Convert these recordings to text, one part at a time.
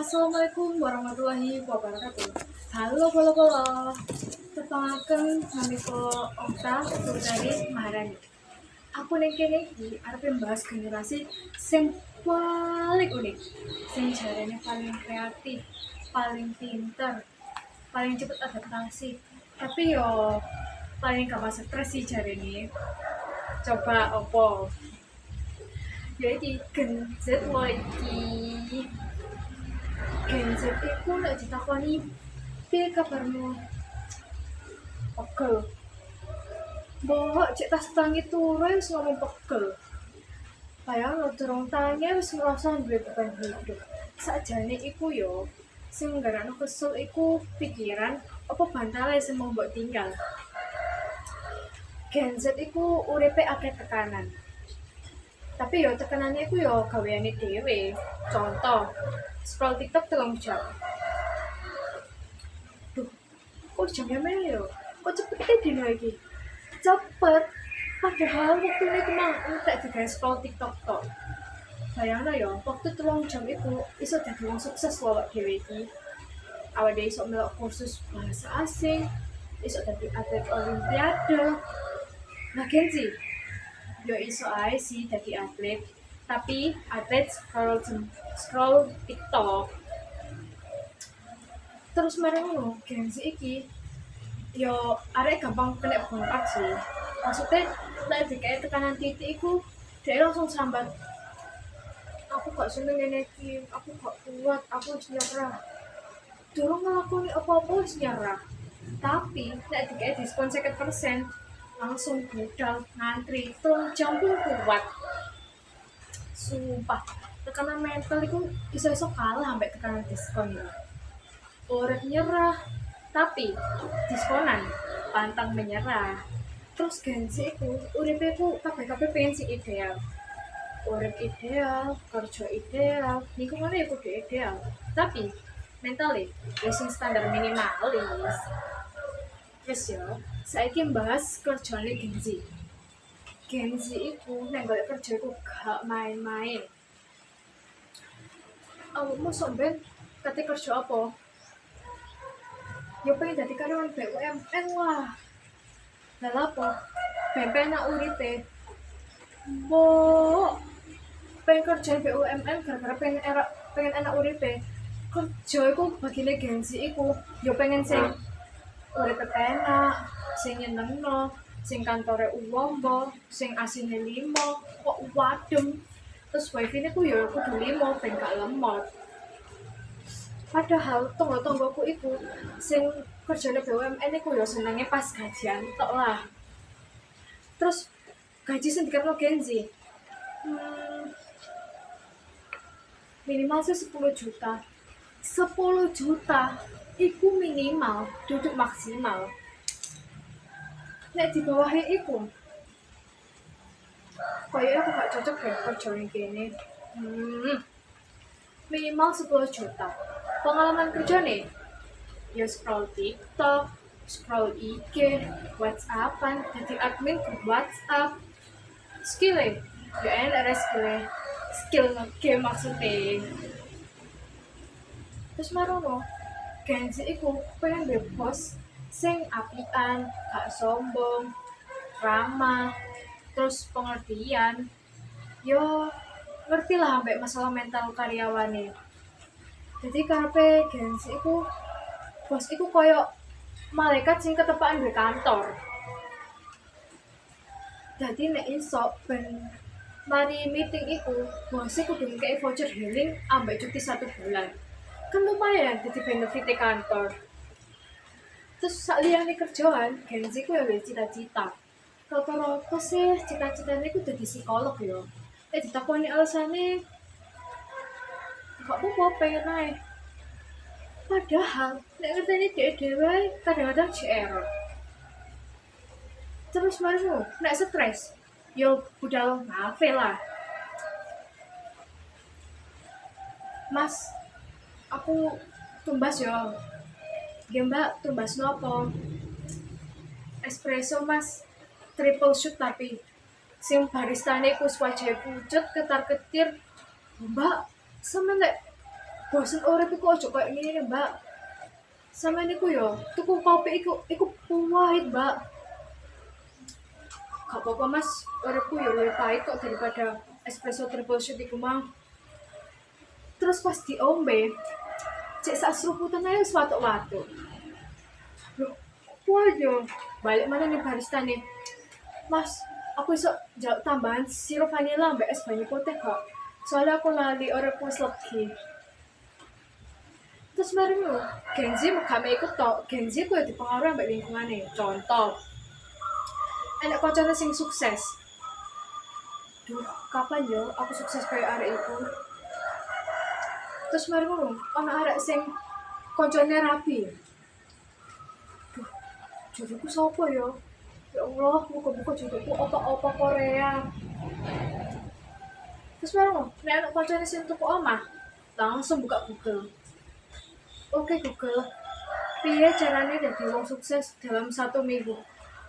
Assalamualaikum warahmatullahi wabarakatuh. Halo kolo-kolo. Tepangaken nalika Okta Putri Maharani. Aku ning kene iki arep membahas generasi sing paling unik, sing jarene paling kreatif, paling pinter, paling cepet adaptasi. Tapi yo paling gak masuk stres sih jarene. Coba opo? Jadi Gen Z lo iki. Gen Z iku nek ditakoni piye kabarmu? Pegel. Mbok cek tas tangi turu wis ngomong pegel. Bayang lo durung tangi wis ngrasa duwe beban hidup. Sakjane iku yo sing nggarakno kesel iku pikiran apa bantale sing mau mbok tinggal. Gen Z iku uripe akeh tekanan. Tapi yo tekanannya iku yo gaweane dhewe. Contoh, scroll TikTok 3 jam. Duh, kok jamnya melo? Kok cepet dino iki? Cepet. Padahal waktu ini cuma entek digawe scroll TikTok tok. Bayangno ya, waktu 3 jam itu iso dadi wong sukses lho awak dhewe iki. Awak dhewe iso melok kursus bahasa asing, iso dadi atlet olimpiade. Nah, Genzi, yo iso ae sih dadi atlet, tapi atlet scroll TikTok. Terus mereka ngono, Genzi iki yo arek gampang kena bongkar sih. Maksudnya nek dikai tekanan titik iku dia langsung sambat, aku gak seneng ngene iki, aku gak kuat, aku wis nyerah. Durung nglakoni apa-apa wis nyerah. Tapi nek dikai diskon 50% langsung budal ngantri 3 jam pun kuat. Sumpah, tekanan mental itu iso-iso kalah sampai tekanan diskon ya. Urip nyerah, tapi diskonan pantang menyerah. Terus Genzi iku uripe ku kabeh-kabeh pengen sing ideal. Urip ideal, kerja ideal, lingkungannya ya kudu ideal. Tapi mentally ya sing standar minimalis. Wes yo, saiki bahas kerjane Genzi. Genzi iku nek golek kerja iku gak main-main. Awakmu sok ben kate kerja apa? Yo pengen dadi karyawan BUMN lah. Lah apa? Ben penak uripe. Mbok pengen kerja BUMN gara-gara pengen enak uripe. Kerja iku bagine Genzi iku yo pengen sing uripe penak, sing nyenengno, sing kantore uwombo, sing asine 5, kok wadem. Terus wifi-ne ku yo kudu 5 ben gak lemot. Padahal tonggo-tonggoku iku sing kerjane BUMN iku yo senenge pas gajian tok lah. Terus gaji sing dikepno Genzi minimal sih 10 juta. 10 juta iku minimal, duduk maksimal. Nek di bawahnya iku kayaknya aku gak cocok deh kerja yang gini. Minimal 10 juta. Pengalaman kerja nih ya scroll TikTok, scroll IG, WhatsAppan, jadi admin grup WhatsApp. Skill-e ya enak ada skill game maksudnya. Terus marono Genzi iku pengen bebas sing apian, gak sombong, ramah, terus pengertian. Yo ngerti lah ambek masalah mental karyawane. Jadi karepe Genzi iku bos iku koyo malaikat sing ketepaan di kantor. Jadi nek iso ben mari meeting iku bos iku kudu ngekei voucher healing ambek cuti 1 bulan. Kan lumayan jadi benefit kantor. Terus sak liyane kerjaan, Genzi ku ya cita-cita. Rata-rata sih cita-citanya ku jadi psikolog ya. Ditakoni alasane gak apa-apa pengen ae. Padahal nek ngerteni dhewe kadang-kadang error. Terus marimu nek stres, yo budal ngafe lah. Mas, aku tumbas yo. Ya Mbak, tumbas nopo? Espresso Mas, triple shot tapi sing baristane ku wajahe pucet ketar-ketir. Mbak, semen lek bosen urip iku aja koyo ngene, Mbak. Sama niku yo, tuku kopi iku pahit, Mbak. Gak apa-apa, Mas. Uripku yo luwih pahit kok daripada espresso triple shot iku mah. Terus pas diombe, cek sak seruputan ae wis watuk-watuk. Loh, apa aja? Balik mana nih barista nih? Mas, aku iso jaluk tambahan sirup vanila mbak es banyu putih kok. Soalnya aku lali uripku wis legi. Terus bareng lho, Genzi gak mek ikut tok. Genzi ku ya dipengaruhi ambek lingkungane. Contoh, enek koncone sing sukses. Duh, kapan yo aku sukses kayak arek iku? Terus bareng lho, ana arek sing koncone rapi. Duh, jodohku sapa yo? Ya Allah, buka-buka jodohku opa-opa Korea. Terus bareng lho, nek anak koncone sing tuku omah, langsung buka Google. Oke Google, piye caranya jadi wong sukses dalam 1 minggu?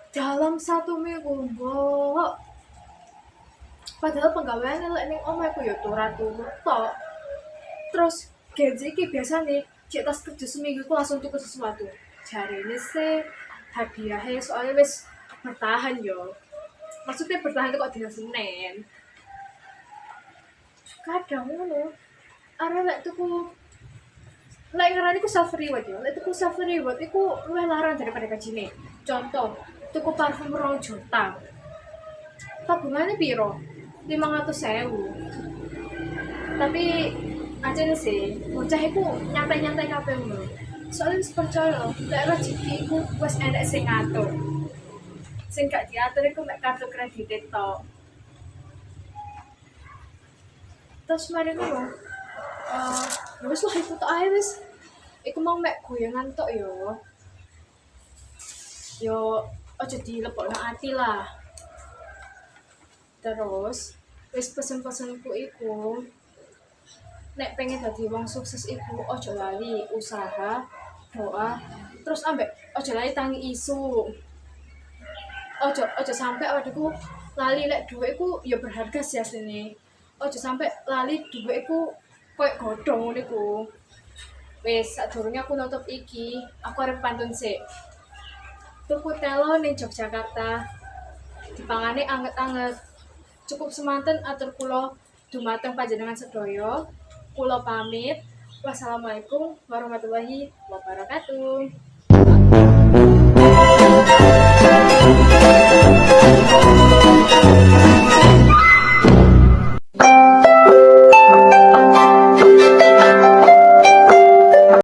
Dalam 1 minggu, mbok. Padahal penggaweane lek ning omahku ya turu tok. Terus Genzi iki biasane cek tas kerja seminggu ku langsung tuku sesuatu. Jarine sih hadiahnya soalnya wis bertahan yo. Maksudnya bertahan itu kok dina Senin. Kadang ngono. Arek lek tuku lek ngarani ku self reward yo. Lek tuku self reward iku luwih larang daripada gajine. Contoh, tuku parfum 2 juta. Tabungannya piro? 500.000. Tapi aja nih sih, bocah iku nyantai-nyantai kabeh ngono. Soalnya wis percaya, lek rezeki iku wis enek sing ngatur. Sing gak diatur iku mek kartu kredit tok. Terus mari ngono. Wis lah iku tok ae wis. Iku mau mek goyangan tok yo. Yo aja dilepokno ati lah. Terus wis pesen-pesenku iku nek pengen dadi wong sukses iku aja lali usaha, doa, terus ambek aja lali tangi isu. Aja sampai awakku lali lek dhuwitku ya berharga sih asline. Aja sampai lali dhuwitku koyo godhong ngene iku. Wis sadurunge aku nutup iki, aku arep pantun sik. Tuku telo ning Yogyakarta. Dipangane anget-anget. Cukup semanten atur kula dumateng panjenengan sedaya. Kula pamit. Wassalamualaikum warahmatullahi wabarakatuh.